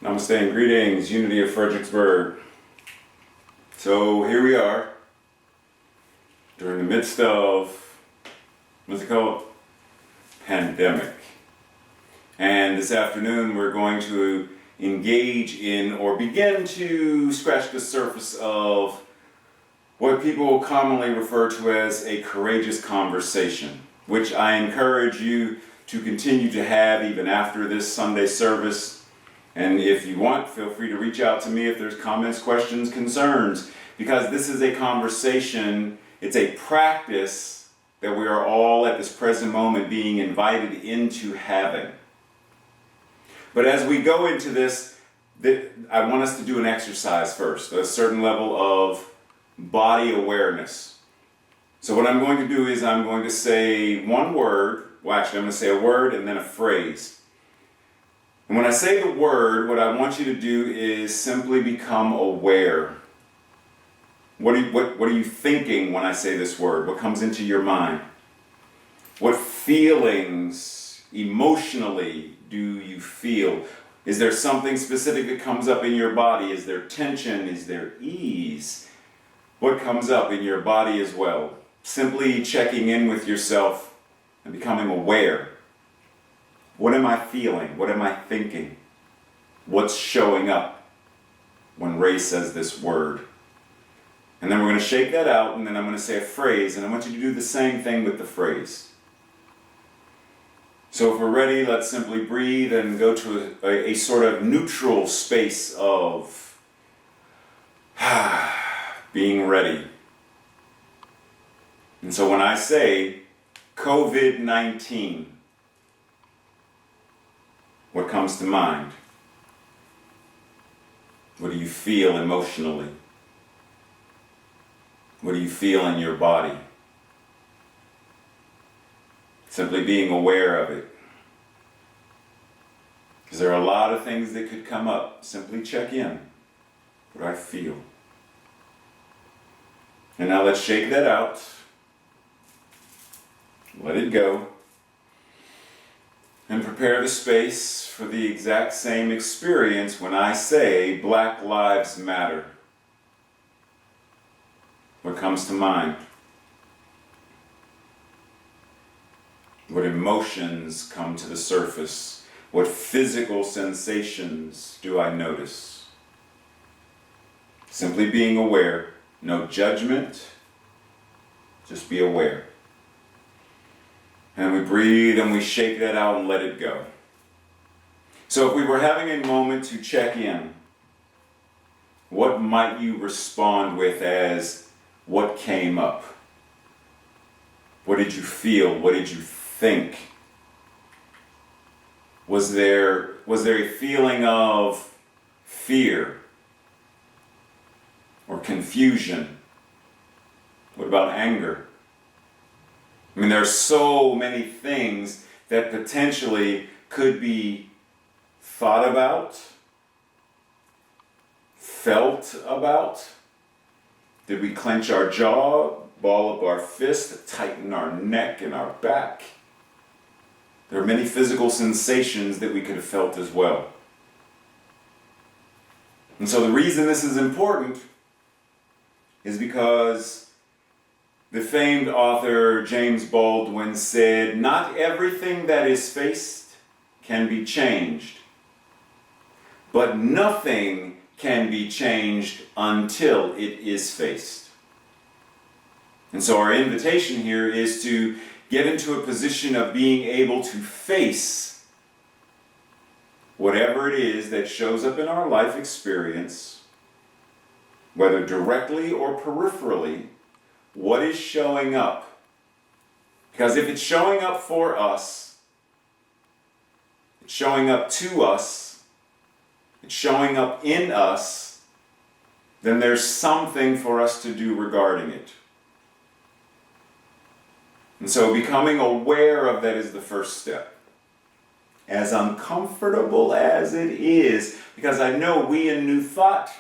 Namaste and greetings, Unity of Fredericksburg. So here we are, during the midst of, what's it called? Pandemic. And this afternoon we're going to engage in or begin to scratch the surface of what people commonly refer to as a courageous conversation, which I encourage you to continue to have even after this Sunday service. And if you want, feel free to reach out to me if there's comments, questions, concerns, because this is a conversation, it's a practice that we are all at this present moment being invited into having. But as we go into this, I want us to do an exercise first, a certain level of body awareness. So what I'm going to do is I'm going to say one word, well actually I'm going to say a word and then a phrase. And when I say the word, what I want you to do is simply become aware. What are you thinking when I say this word? What comes into your mind? What feelings emotionally do you feel? Is there something specific that comes up in your body? Is there tension? Is there ease? What comes up in your body as well? Simply checking in with yourself and becoming aware. What am I feeling? What am I thinking? What's showing up when Ray says this word? And then we're going to shake that out, and then I'm going to say a phrase, and I want you to do the same thing with the phrase. So if we're ready, let's simply breathe and go to a sort of neutral space of being ready. And so when I say COVID-19, what comes to mind? What do you feel emotionally? What do you feel in your body? Simply being aware of it. Because there are a lot of things that could come up. Simply check in. What do I feel? And now let's shake that out. Let it go. And prepare the space for the exact same experience when I say Black Lives Matter. What comes to mind? What emotions come to the surface? What physical sensations do I notice? Simply being aware, no judgment, just be aware. And we breathe and we shake that out and let it go. So if we were having a moment to check in, what might you respond with as what came up? What did you feel? What did you think? Was there a feeling of fear or confusion? What about anger? I mean, there are so many things that potentially could be thought about, felt about. Did we clench our jaw, ball up our fist, tighten our neck and our back? There are many physical sensations that we could have felt as well. And so the reason this is important is because the famed author James Baldwin said, "Not everything that is faced can be changed, but nothing can be changed until it is faced." And so our invitation here is to get into a position of being able to face whatever it is that shows up in our life experience, whether directly or peripherally. What is showing up? Because if it's showing up for us, it's showing up to us, it's showing up in us, then there's something for us to do regarding it. And so becoming aware of that is the first step. As uncomfortable as it is, because I know we in New Thought,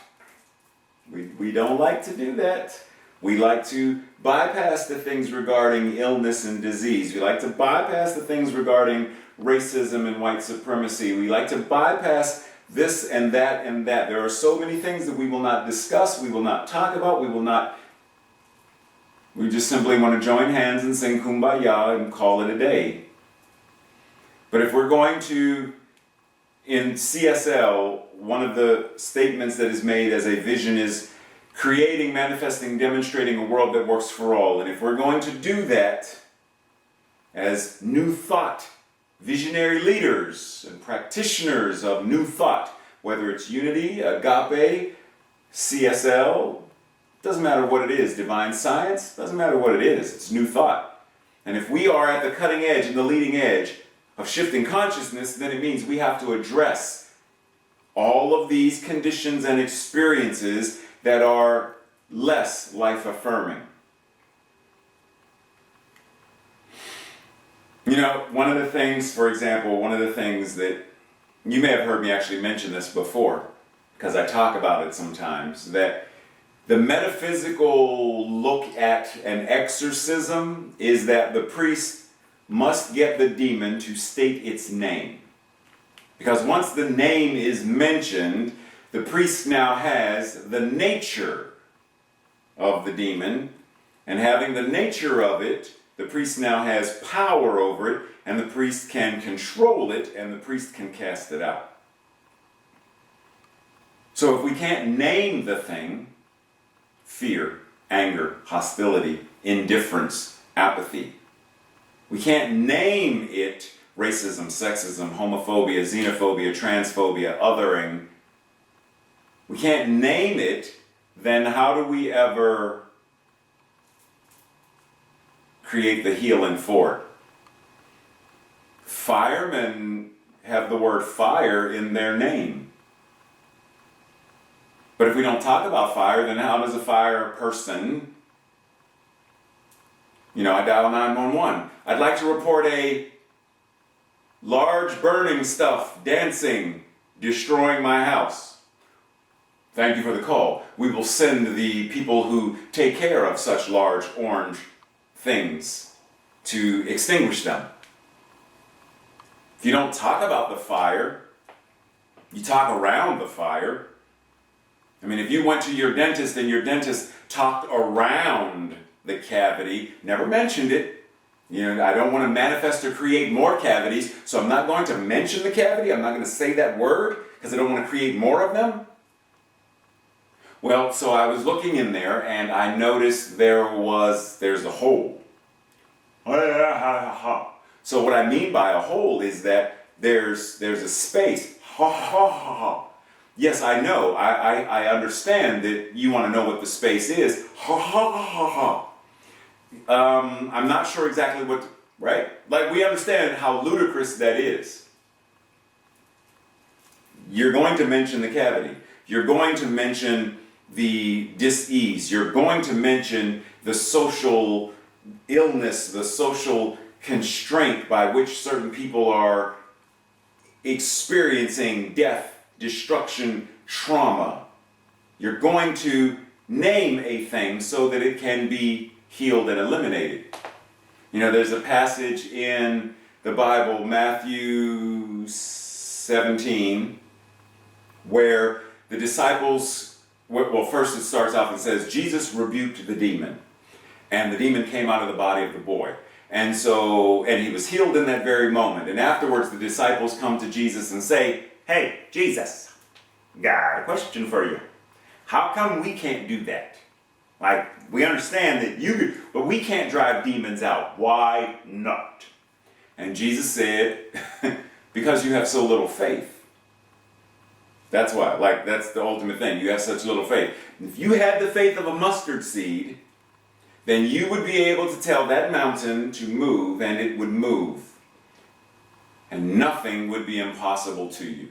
we don't like to do that. We like to bypass the things regarding illness and disease. We like to bypass the things regarding racism and white supremacy. We like to bypass this and that and that. There are so many things that we will not discuss, we will not talk about, we just simply want to join hands and sing Kumbaya and call it a day. But if we're going to, in CSL, one of the statements that is made as a vision is creating, manifesting, demonstrating a world that works for all. And if we're going to do that as new thought, visionary leaders and practitioners of new thought, whether it's unity, agape, CSL, doesn't matter what it is, divine science, doesn't matter what it is, it's new thought. And if we are at the cutting edge and the leading edge of shifting consciousness, then it means we have to address all of these conditions and experiences that are less life-affirming. You know, one of the things, for example, one of the things that you may have heard me actually mention this before, because I talk about it sometimes, that the metaphysical look at an exorcism is that the priest must get the demon to state its name. Because once the name is mentioned, the priest now has the nature of the demon, and having the nature of it, the priest now has power over it, and the priest can control it, and the priest can cast it out. So if we can't name the thing, fear, anger, hostility, indifference, apathy, we can't name it racism, sexism, homophobia, xenophobia, transphobia, othering. We can't name it, then how do we ever create the healing for it? Firemen have the word fire in their name. But if we don't talk about fire, then how does a fire person, I dial 911. I'd like to report a large burning stuff, dancing, destroying my house. Thank you for the call. We will send the people who take care of such large orange things to extinguish them. If you don't talk about the fire, you talk around the fire. I mean, if you went to your dentist and your dentist talked around the cavity, never mentioned it, I don't want to manifest or create more cavities, so I'm not going to mention the cavity, I'm not going to say that word, because I don't want to create more of them. Well, so I was looking in there, and I noticed there's a hole. So what I mean by a hole is that there's a space. Yes, I know. I understand that you want to know what the space is. I'm not sure exactly right? Like, we understand how ludicrous that is. You're going to mention the cavity. You're going to mention the dis-ease. You're going to mention the social illness, the social constraint by which certain people are experiencing death, destruction, trauma. You're going to name a thing so that it can be healed and eliminated. There's a passage in the Bible, Matthew 17, where the disciples, first it starts off and says, Jesus rebuked the demon, and the demon came out of the body of the boy. And he was healed in that very moment. And afterwards, the disciples come to Jesus and say, hey, Jesus, got a question for you. How come we can't do that? Like, we understand that you do, but we can't drive demons out. Why not? And Jesus said, because you have so little faith. That's why. That's the ultimate thing. You have such little faith. If you had the faith of a mustard seed, then you would be able to tell that mountain to move, and it would move. And nothing would be impossible to you.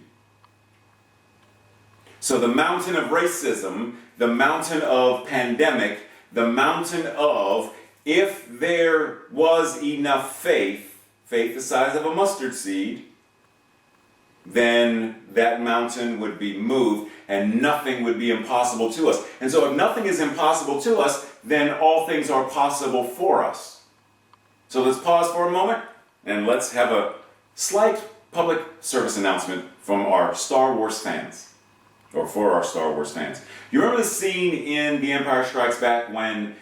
So the mountain of racism, the mountain of pandemic, the mountain of, if there was enough faith the size of a mustard seed, then that mountain would be moved and nothing would be impossible to us. And so if nothing is impossible to us, then all things are possible for us. So let's pause for a moment and let's have a slight public service announcement from our Star Wars fans, or for our Star Wars fans. You remember the scene in The Empire Strikes Back when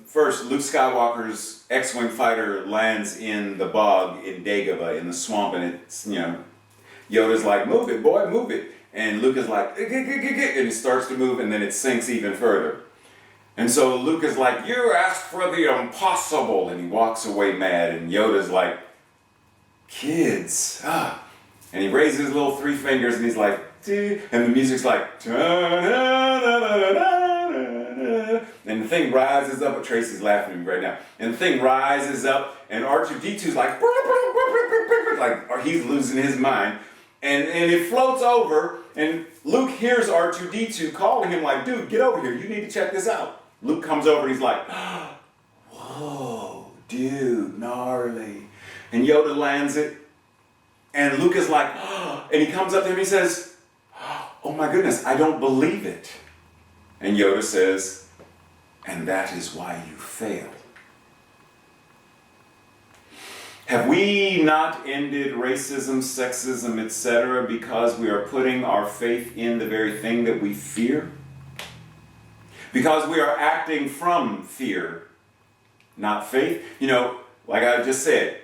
first Luke Skywalker's X-Wing fighter lands in the bog in Dagobah, in the swamp, and it's, Yoda's like, move it, boy, move it. And Luke is like, and it starts to move, and then it sinks even further. And so Luke is like, you asked for the impossible, and he walks away mad, and Yoda's like, kids, and he raises his little 3 fingers, and he's like, and the music's like, and the thing rises up. Tracy's laughing at me right now. And the thing rises up, and R2-D2's like he's losing his mind. And it floats over, and Luke hears R2-D2 calling him like, dude, get over here. You need to check this out. Luke comes over, and he's like, whoa, dude, gnarly. And Yoda lands it, and Luke is like, and he comes up to him, and he says, oh my goodness, I don't believe it. And Yoda says, and that is why you failed. Have we not ended racism, sexism, etc. because we are putting our faith in the very thing that we fear? Because we are acting from fear, not faith? Like I just said,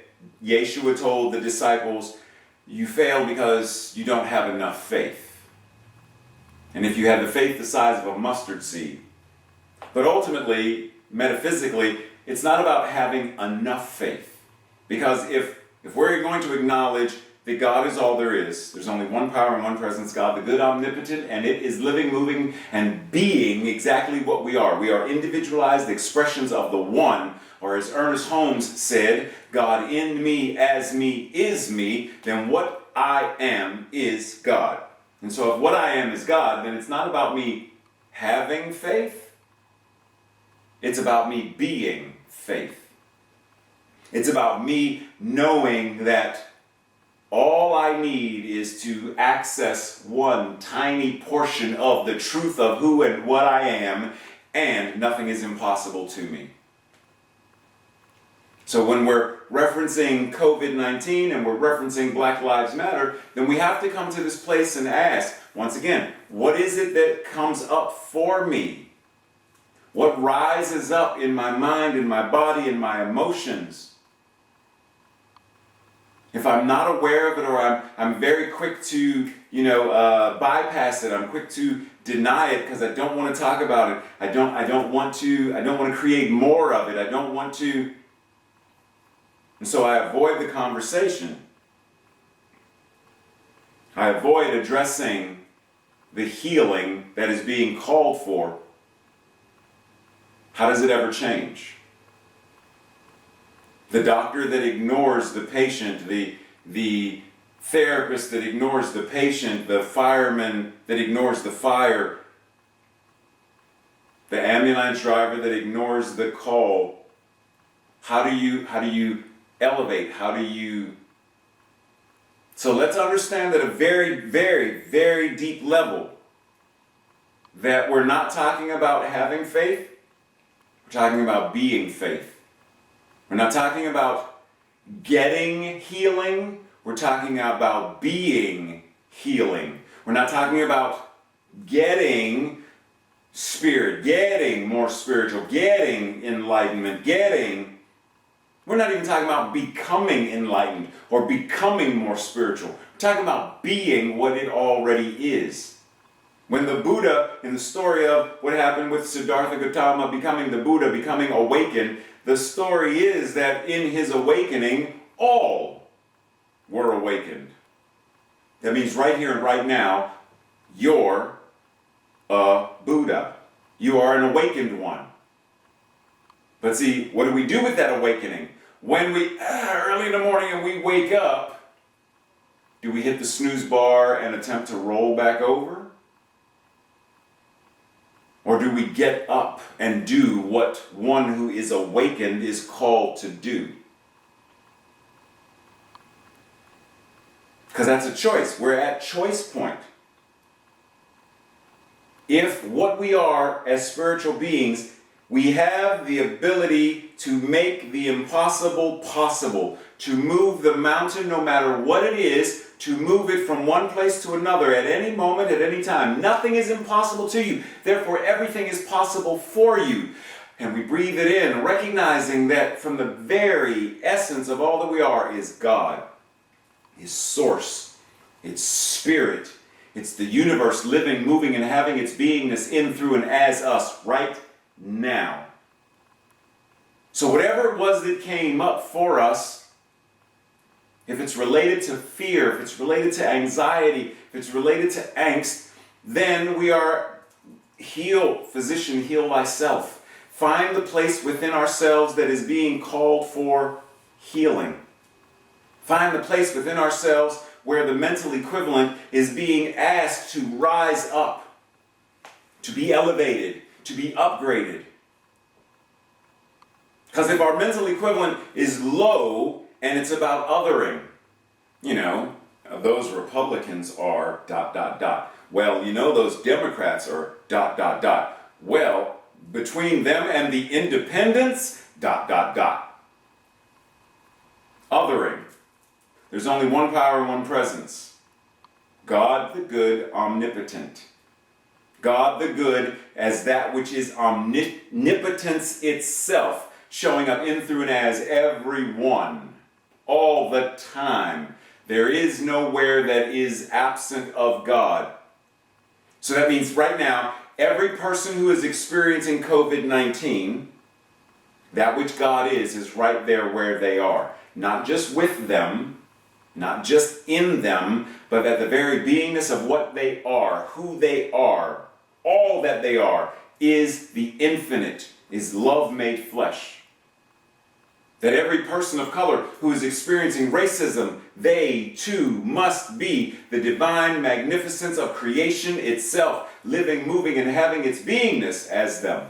Yeshua told the disciples, you fail because you don't have enough faith. And if you have the faith the size of a mustard seed. But ultimately, metaphysically, it's not about having enough faith. Because if we're going to acknowledge that God is all there is, there's only one power and one presence, God, the good omnipotent, and it is living, moving, and being exactly what we are. We are individualized expressions of the one, or as Ernest Holmes said, God in me, as me, is me, then what I am is God. And so if what I am is God, then it's not about me having faith. It's about me being faith. It's about me knowing that all I need is to access one tiny portion of the truth of who and what I am, and nothing is impossible to me. So when we're referencing COVID-19 and we're referencing Black Lives Matter, then we have to come to this place and ask, once again, what is it that comes up for me? What rises up in my mind, in my body, in my emotions? If I'm not aware of it, or I'm very quick to, bypass it, I'm quick to deny it because I don't want to talk about it. I don't want to create more of it. I don't want to. And so I avoid the conversation. I avoid addressing the healing that is being called for. How does it ever change? The doctor that ignores the patient, the therapist that ignores the patient, the fireman that ignores the fire, the ambulance driver that ignores the call. How do you elevate? So let's understand at a very, very, very deep level that we're not talking about having faith, we're talking about being faith. We're not talking about getting healing, we're talking about being healing. We're not talking about getting spirit, getting more spiritual, getting enlightenment, we're not even talking about becoming enlightened or becoming more spiritual. We're talking about being what it already is. When the Buddha, in the story of what happened with Siddhartha Gautama becoming the Buddha, becoming awakened, the story is that in his awakening, all were awakened. That means right here and right now, you're a Buddha. You are an awakened one. But see, what do we do with that awakening? When we, early in the morning and we wake up, do we hit the snooze bar and attempt to roll back over? Or do we get up and do what one who is awakened is called to do? Because that's a choice. We're at choice point. If what we are as spiritual beings We have the ability to make the impossible possible, to move the mountain no matter what it is, to move it from one place to another at any moment, at any time. Nothing is impossible to you. Therefore, everything is possible for you. And we breathe it in, recognizing that from the very essence of all that we are is God, His source, its spirit. It's the universe living, moving, and having its beingness in, through, and as us right now. So whatever it was that came up for us, if it's related to fear, if it's related to anxiety, if it's related to angst, then we are heal, physician, heal thyself. Find the place within ourselves that is being called for healing. Find the place within ourselves where the mental equivalent is being asked to rise up, to be elevated, to be upgraded. Because if our mental equivalent is low and it's about othering, those Republicans are ... Well, those Democrats are ... Well, between them and the independents ... Othering. There's only one power, one presence. God the good, omnipotent. God the good as that which is omnipotence itself, showing up in, through, and as everyone, all the time. There is nowhere that is absent of God. So that means right now, every person who is experiencing COVID-19, that which God is right there where they are. Not just with them, not just in them, but at the very beingness of what they are, who they are, all that they are, is the infinite, is love made flesh. That every person of color who is experiencing racism, they too must be the divine magnificence of creation itself, living, moving, and having its beingness as them.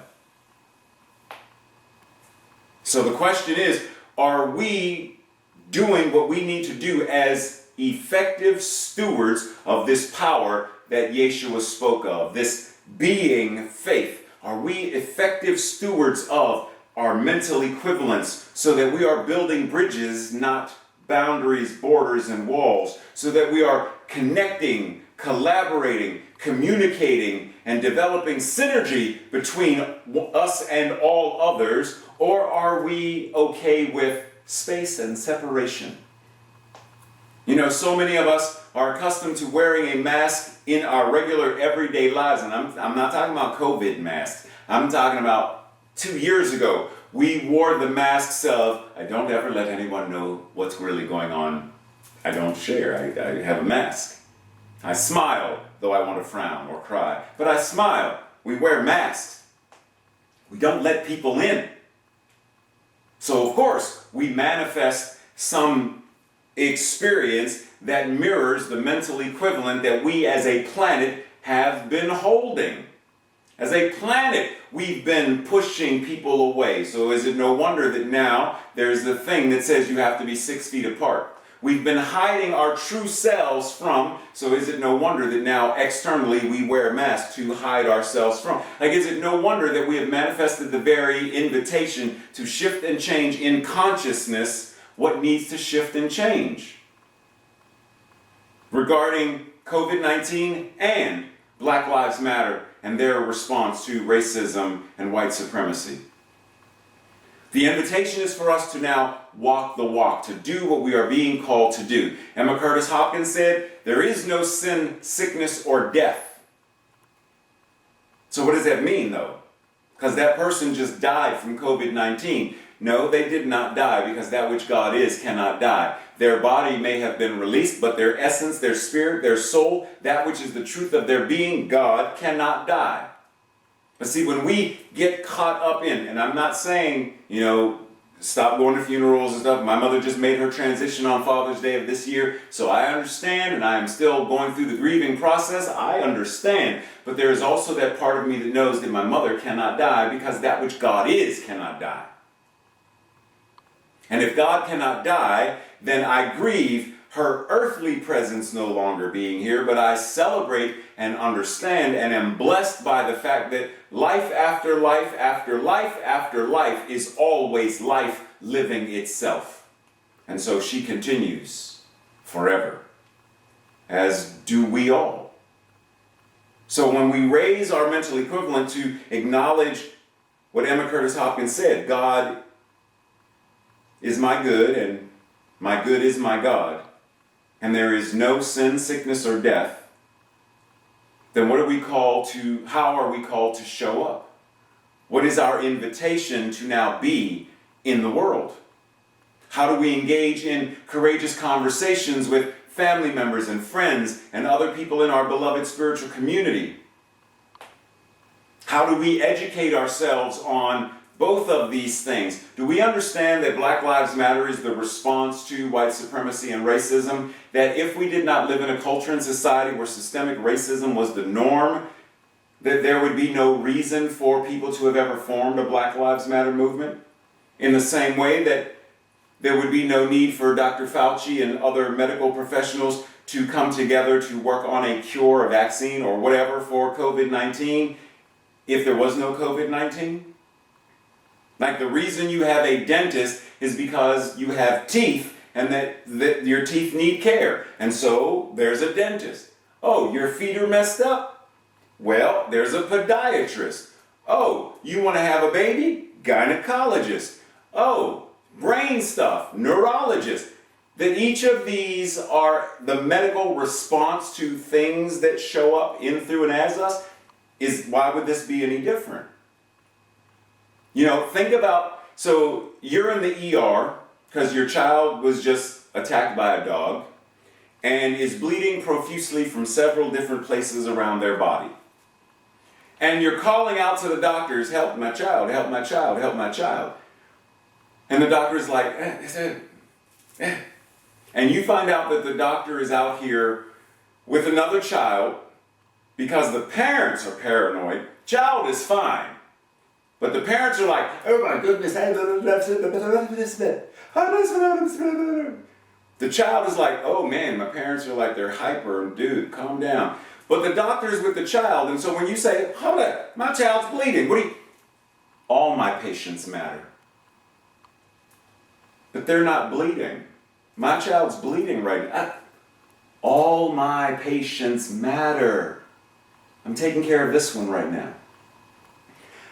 So the question is, are we doing what we need to do as effective stewards of this power that Yeshua spoke of, this being faith? Are we effective stewards of our mental equivalents so that we are building bridges, not boundaries, borders, and walls, so that we are connecting, collaborating, communicating, and developing synergy between us and all others? Or are we okay with space and separation? So many of us are accustomed to wearing a mask in our regular everyday lives, and I'm not talking about COVID masks. I'm talking about 2 years ago, we wore the masks of, I don't ever let anyone know what's really going on. I don't share. I have a mask. I smile, though I want to frown or cry. But I smile. We wear masks. We don't let people in. So, of course, we manifest some experience that mirrors the mental equivalent that we as a planet have been holding. As a planet, we've been pushing people away. So is it no wonder that now there's the thing that says you have to be 6 feet apart? We've been hiding our true selves from, so is it no wonder that now externally we wear masks to hide ourselves from? Is it no wonder that we have manifested the very invitation to shift and change in consciousness what needs to shift and change? Regarding COVID-19 and Black Lives Matter and their response to racism and white supremacy. The invitation is for us to now walk the walk, to do what we are being called to do. Emma Curtis Hopkins said, there is no sin, sickness, or death. So what does that mean, though? Because that person just died from COVID-19. No, they did not die, because that which God is cannot die. Their body may have been released, but their essence, their spirit, their soul, that which is the truth of their being, God, cannot die. But see, when we get caught up in, and I'm not saying, stop going to funerals and stuff. My mother just made her transition on Father's Day of this year, so I understand, and I am still going through the grieving process. I understand. But there is also that part of me that knows that my mother cannot die, because that which God is cannot die. And if God cannot die, then I grieve, her earthly presence no longer being here, but I celebrate and understand and am blessed by the fact that life after life after life after life is always life living itself. And so she continues forever, as do we all. So when we raise our mental equivalent to acknowledge what Emma Curtis Hopkins said, God is my good and my good is my God, and there is no sin, sickness, or death, then how are we called to show up? What is our invitation to now be in the world? How do we engage in courageous conversations with family members and friends and other people in our beloved spiritual community? How do we educate ourselves on both of these things? Do we understand that Black Lives Matter is the response to white supremacy and racism? That if we did not live in a culture and society where systemic racism was the norm, that there would be no reason for people to have ever formed a Black Lives Matter movement? In the same way that there would be no need for Dr. Fauci and other medical professionals to come together to work on a cure, a vaccine, or whatever for COVID-19 if there was no COVID-19? Like, the reason you have a dentist is because you have teeth and that your teeth need care. And so there's a dentist. Oh, your feet are messed up? Well, there's a podiatrist. Oh, you want to have a baby? Gynecologist. Oh, brain stuff, neurologist. That each of these are the medical response to things that show up in, through, and as us. Why would this be any different? You know, think about, so you're in the ER because your child was just attacked by a dog and is bleeding profusely from several different places around their body. And you're calling out to the doctors, help my child, help my child, help my child. And the doctor's like, And you find out that the doctor is out here with another child because the parents are paranoid. Child is fine. But the parents are like, oh my goodness, the child is like, oh man, my parents are like, they're hyper, and dude, calm down. But the doctor's with the child, and so when you say, hold up, my child's bleeding, all my patients matter. But they're not bleeding. My child's bleeding right now. All my patients matter. I'm taking care of this one right now.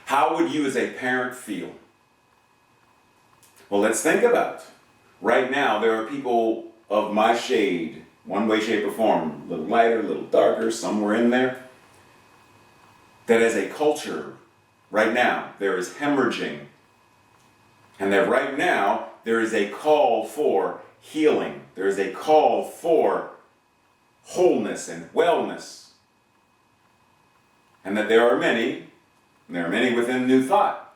How would you as a parent feel? Well, let's think about it. Right now, there are people of my shade, one way, shape, or form, a little lighter, a little darker, somewhere in there, that as a culture, right now, there is hemorrhaging. And that right now, there is a call for healing. There is a call for wholeness and wellness. And that there are many within New Thought.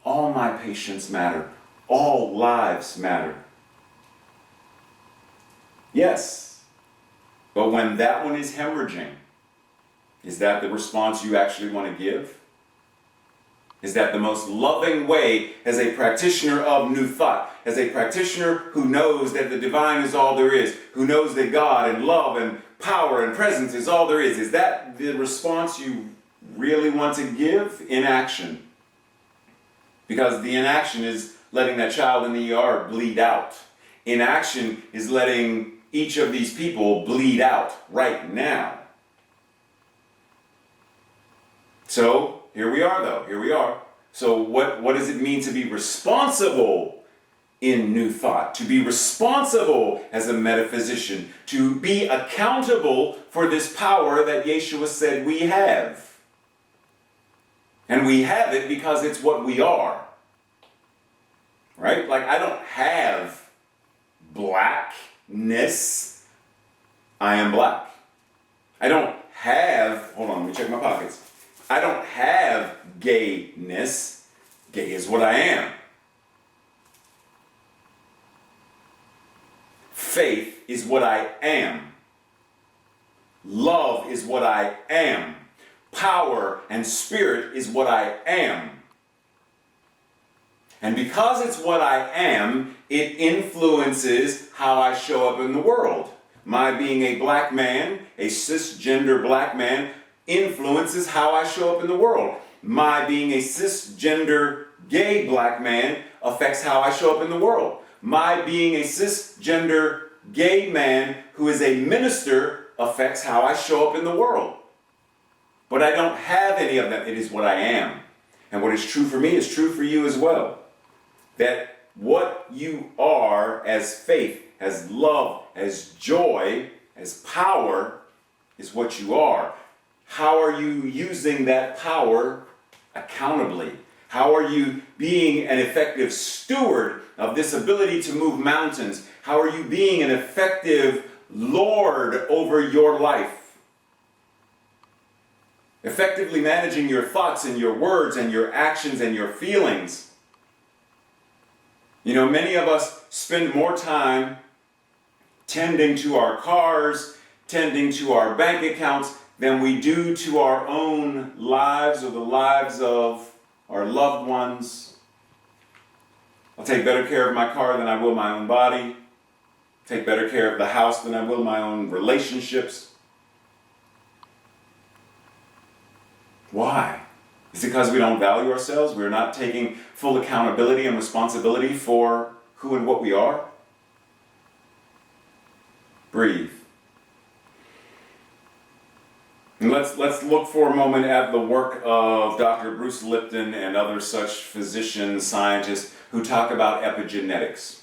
All my patients matter. All lives matter. Yes. But when that one is hemorrhaging, is that the response you actually want to give? Is that the most loving way as a practitioner of New Thought, as a practitioner who knows that the divine is all there is, who knows that God and love and power and presence is all there is that the response you really want to give? Inaction. Because the inaction is letting that child in the ER bleed out. Inaction is letting each of these people bleed out right now. So, here we are though, here we are. So what does it mean to be responsible in New Thought? To be responsible as a metaphysician, to be accountable for this power that Yeshua said we have. And we have it because it's what we are. Right? Like, I don't have blackness. I am black. I don't have, hold on, let me check my pockets. I don't have gayness. Gay is what I am. Faith is what I am. Love is what I am. Power and spirit is what I am. And because it's what I am, it influences how I show up in the world. My being a black man, a cisgender black man, influences how I show up in the world. My being a cisgender gay black man affects how I show up in the world. My being a cisgender gay man who is a minister affects how I show up in the world. But I don't have any of them. It is what I am. And what is true for me is true for you as well. That what you are as faith, as love, as joy, as power, is what you are. How are you using that power accountably? How are you being an effective steward of this ability to move mountains? How are you being an effective Lord over your life? Effectively managing your thoughts and your words and your actions and your feelings. You know, many of us spend more time tending to our cars, tending to our bank accounts, than we do to our own lives or the lives of our loved ones. I'll take better care of my car than I will my own body. Take better care of the house than I will my own relationships. Why? Is it because we don't value ourselves? We're not taking full accountability and responsibility for who and what we are? Breathe. And let's look for a moment at the work of Dr. Bruce Lipton and other such physicians, scientists who talk about epigenetics.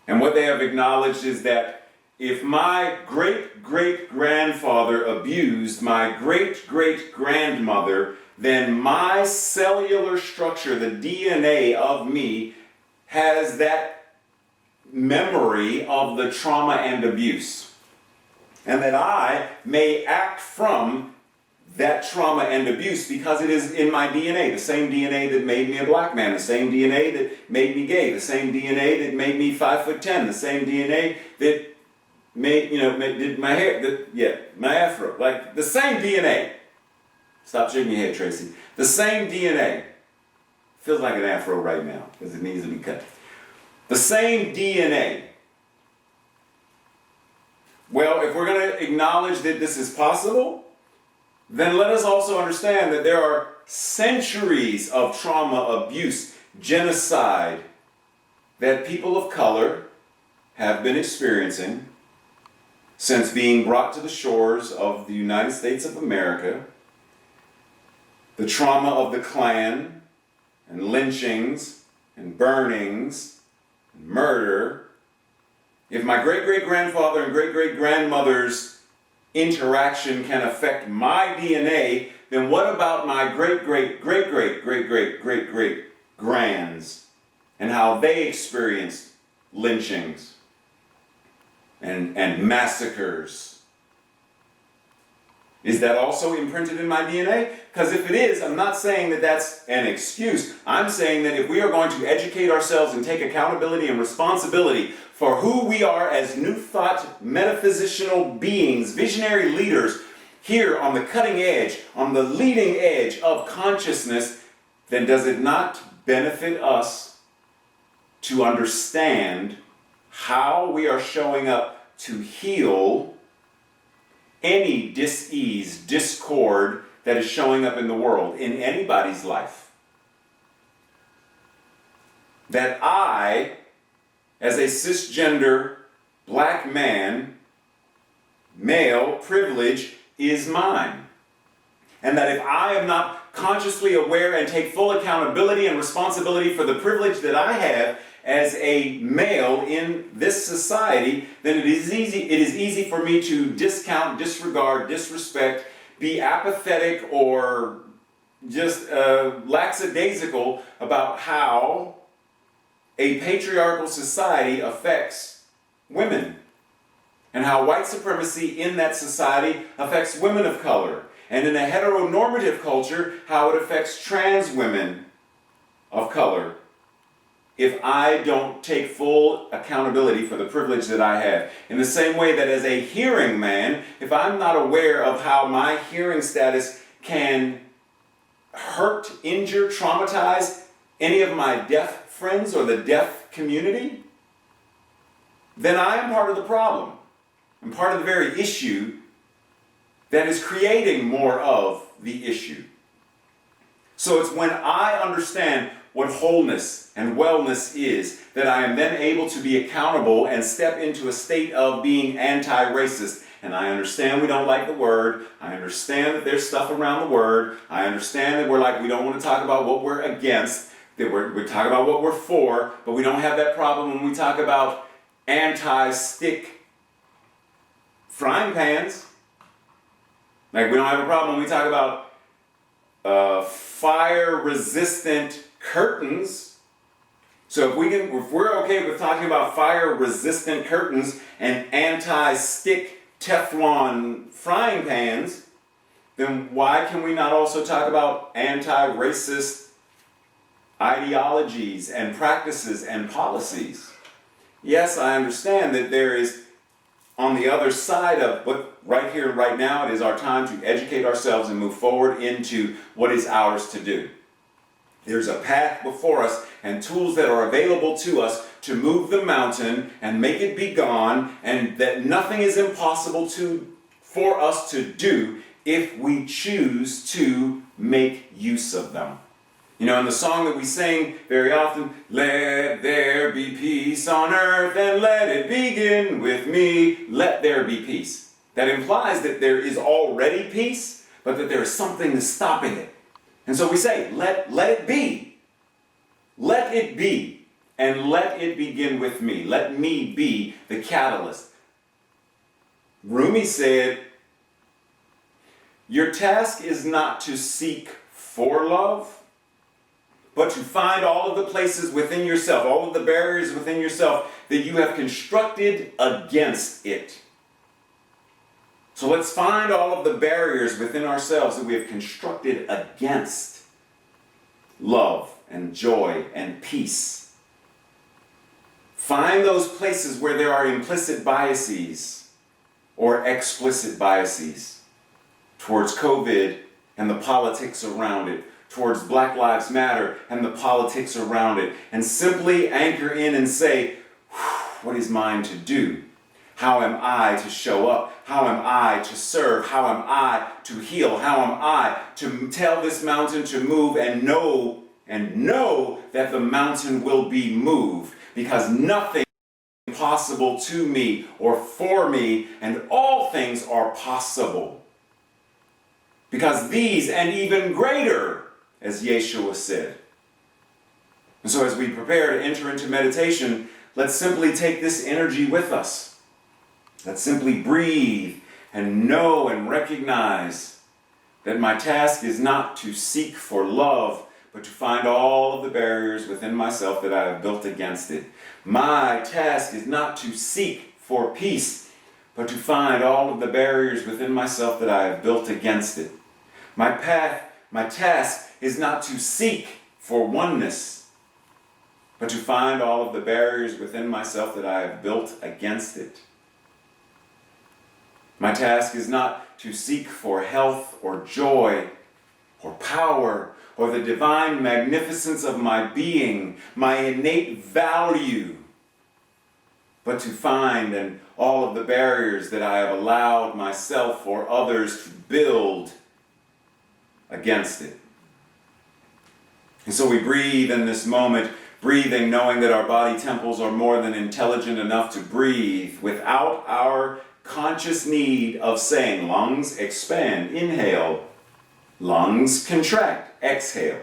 And what they have acknowledged is that if my great-great-grandfather abused my great-great-grandmother, then my cellular structure, the DNA of me, has that memory of the trauma and abuse. And that I may act from that trauma and abuse because it is in my DNA, the same DNA that made me a black man, the same DNA that made me gay, the same DNA that made me 5'10", the same DNA that did my hair, my afro, like the same DNA. Stop shaking your head, Tracy. The same DNA. Feels like an afro right now because it needs to be cut. The same DNA. Well, if we're going to acknowledge that this is possible, then let us also understand that there are centuries of trauma, abuse, genocide that people of color have been experiencing since being brought to the shores of the United States of America. The trauma of the Klan and lynchings and burnings and murder. If my great-great-grandfather and great-great-grandmother's interaction can affect my DNA, then what about my great-great-great-great-great-great-great-grands and how they experienced lynchings and massacres? Is that also imprinted in my DNA? Because if it is, I'm not saying that that's an excuse. I'm saying that if we are going to educate ourselves and take accountability and responsibility for who we are as new thought, metaphysical beings, visionary leaders, here on the cutting edge, on the leading edge of consciousness, then does it not benefit us to understand how we are showing up to heal any dis-ease, discord that is showing up in the world, in anybody's life? That I, as a cisgender black man, male, privilege is mine. And that if I am not consciously aware and take full accountability and responsibility for the privilege that I have as a male in this society, then it is easy for me to discount, disregard, disrespect, be apathetic, or just lackadaisical about how a patriarchal society affects women, and how white supremacy in that society affects women of color, and in a heteronormative culture, how it affects trans women of color, if I don't take full accountability for the privilege that I have. In the same way that as a hearing man, if I'm not aware of how my hearing status can hurt, injure, traumatize any of my deaf friends or the deaf community, then I am part of the problem. I'm part of the very issue that is creating more of the issue. So it's when I understand what wholeness and wellness is that I am then able to be accountable and step into a state of being anti-racist. And I understand we don't like the word. I understand that there's stuff around the word. I understand that we don't want to talk about what we're against, that we're talking about what we're for, but we don't have that problem when we talk about anti-stick frying pans. Like, we don't have a problem when we talk about fire-resistant curtains. So if we're okay with talking about fire-resistant curtains and anti-stick Teflon frying pans, then why can we not also talk about anti-racist ideologies and practices and policies? Yes, I understand that there is, on the other side of, but right here and right now, it is our time to educate ourselves and move forward into what is ours to do. There's a path before us and tools that are available to us to move the mountain and make it be gone, and that nothing is impossible for us to do if we choose to make use of them. You know, in the song that we sing very often, let there be peace on earth and let it begin with me. Let there be peace. That implies that there is already peace, but that there is something that's stopping it. And so we say, let it be. Let it be. And let it begin with me. Let me be the catalyst. Rumi said, your task is not to seek for love, but to find all of the places within yourself, all of the barriers within yourself that you have constructed against it. So let's find all of the barriers within ourselves that we have constructed against love and joy and peace. Find those places where there are implicit biases or explicit biases towards COVID and the politics around it, towards Black Lives Matter and the politics around it, and simply anchor in and say, what is mine to do? How am I to show up? How am I to serve? How am I to heal? How am I to tell this mountain to move and know that the mountain will be moved? Because nothing is impossible to me or for me, and all things are possible. Because these and even greater, as Yeshua said. And so as we prepare to enter into meditation, let's simply take this energy with us. Let's simply breathe and know and recognize that my task is not to seek for love, but to find all of the barriers within myself that I have built against it. My task is not to seek for peace, but to find all of the barriers within myself that I have built against it. My task is not to seek for oneness, but to find all of the barriers within myself that I have built against it. My task is not to seek for health or joy or power or the divine magnificence of my being, my innate value, but to find all of the barriers that I have allowed myself or others to build against it. And so we breathe in this moment, breathing, knowing that our body temples are more than intelligent enough to breathe without our conscious need of saying, lungs expand, inhale, lungs contract, exhale.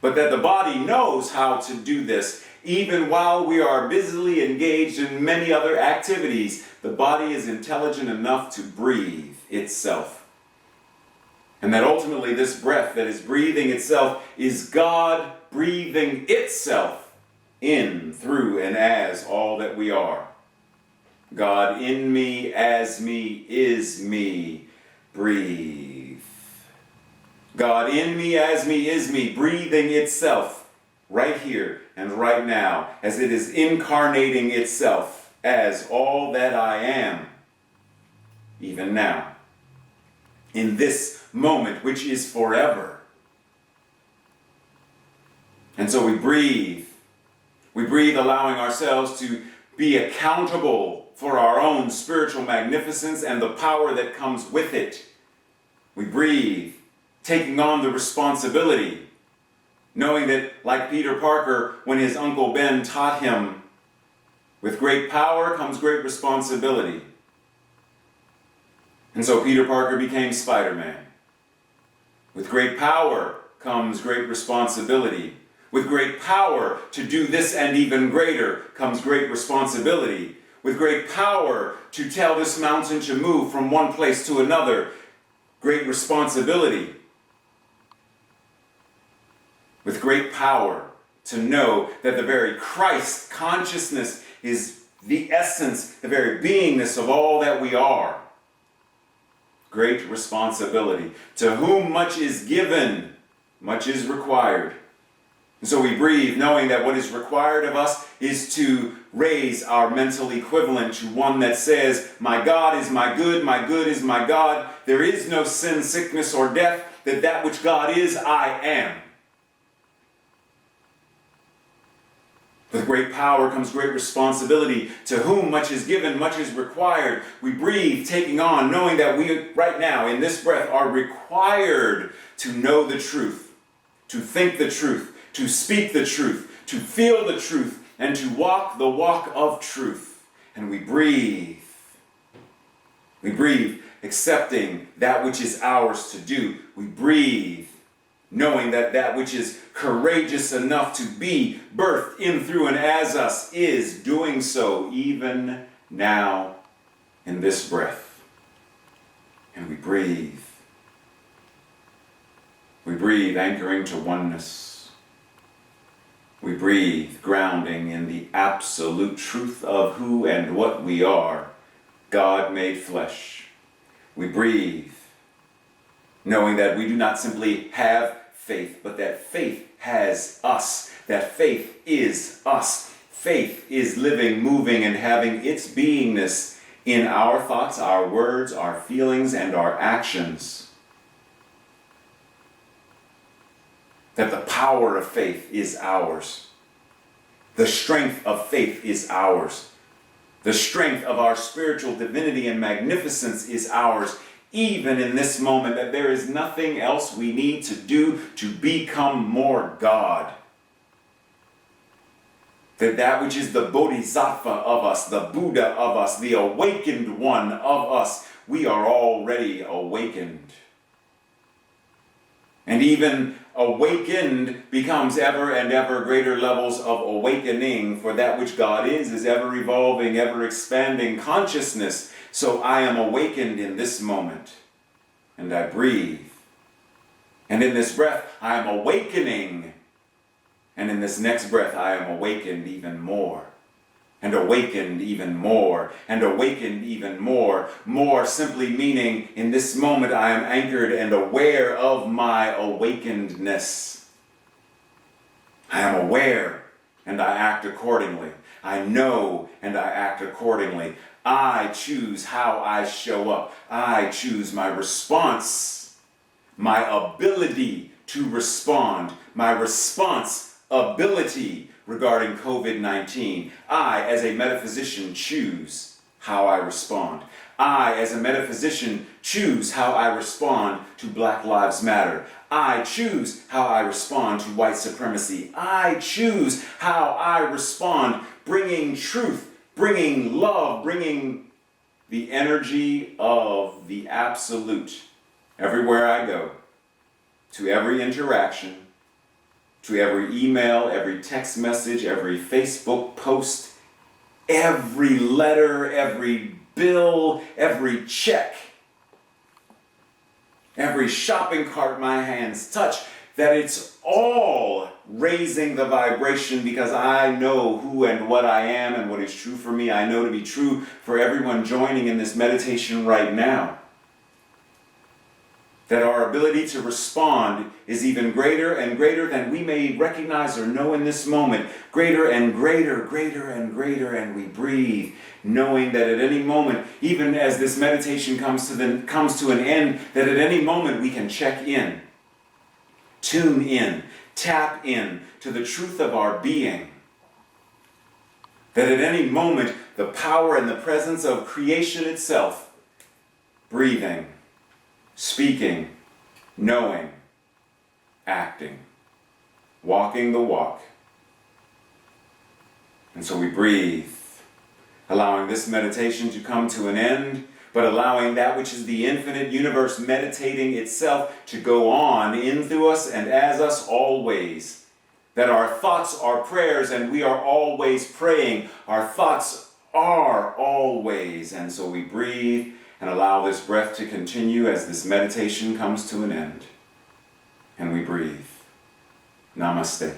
But that the body knows how to do this even while we are busily engaged in many other activities. The body is intelligent enough to breathe itself. And that ultimately this breath that is breathing itself is God breathing itself in, through, and as all that we are. God in me, as me, is me, breathe. God in me, as me, is me, breathing itself right here and right now as it is incarnating itself as all that I am, even now. In this moment, which is forever. And so we breathe. We breathe, allowing ourselves to be accountable for our own spiritual magnificence and the power that comes with it. We breathe, taking on the responsibility, knowing that, like Peter Parker, when his Uncle Ben taught him, with great power comes great responsibility. And so Peter Parker became Spider-Man. With great power comes great responsibility. With great power to do this and even greater comes great responsibility. With great power to tell this mountain to move from one place to another, great responsibility. With great power to know that the very Christ consciousness is the essence, the very beingness of all that we are. Great responsibility. To whom much is given, much is required. And so we breathe, knowing that what is required of us is to raise our mental equivalent to one that says, my God is my good is my God. There is no sin, sickness, or death, that which God is, I am. With great power comes great responsibility. To whom much is given, much is required. We breathe, taking on, knowing that we, right now, in this breath, are required to know the truth, to think the truth, to speak the truth, to feel the truth, and to walk the walk of truth. And we breathe. We breathe, accepting that which is ours to do. We breathe, knowing that that which is courageous enough to be birthed in, through, and as us is doing so even now in this breath. And we breathe. We breathe, anchoring to oneness. We breathe, grounding in the absolute truth of who and what we are, God made flesh. We breathe, knowing that we do not simply have faith, but that faith has us, that faith is us. Faith is living, moving, and having its beingness in our thoughts, our words, our feelings, and our actions. That the power of faith is ours. The strength of faith is ours. The strength of our spiritual divinity and magnificence is ours, even in this moment, that there is nothing else we need to do to become more God. That which is the Bodhisattva of us, the Buddha of us, the awakened one of us, we are already awakened. And even awakened becomes ever and ever greater levels of awakening, for that which God is ever evolving, ever expanding consciousness. So I am awakened in this moment, and I breathe. And in this breath, I am awakening. And in this next breath, I am awakened even more. And awakened even more, and awakened even more. More simply meaning, in this moment I am anchored and aware of my awakenedness. I am aware, and I act accordingly. I know, and I act accordingly. I choose how I show up. I choose my response, my ability to respond, my response ability regarding COVID-19. I, as a metaphysician, choose how I respond. I, as a metaphysician, choose how I respond to Black Lives Matter. I choose how I respond to white supremacy. I choose how I respond, bringing truth, bringing love, bringing the energy of the absolute everywhere I go, to every interaction, to every email, every text message, every Facebook post, every letter, every bill, every check, every shopping cart my hands touch, that it's all raising the vibration, because I know who and what I am and what is true for me. I know to be true for everyone joining in this meditation right now. That our ability to respond is even greater and greater than we may recognize or know in this moment. Greater and greater, greater and greater, and we breathe, knowing that at any moment, even as this meditation comes to an end, that at any moment we can check in, tune in, tap in to the truth of our being, that at any moment the power and the presence of creation itself, breathing, speaking, knowing, acting, walking the walk. And so we breathe, allowing this meditation to come to an end, but allowing that which is the infinite universe meditating itself to go on in through us and as us always. That our thoughts are prayers and we are always praying. Our thoughts are always. And so we breathe and allow this breath to continue as this meditation comes to an end. And we breathe. Namaste.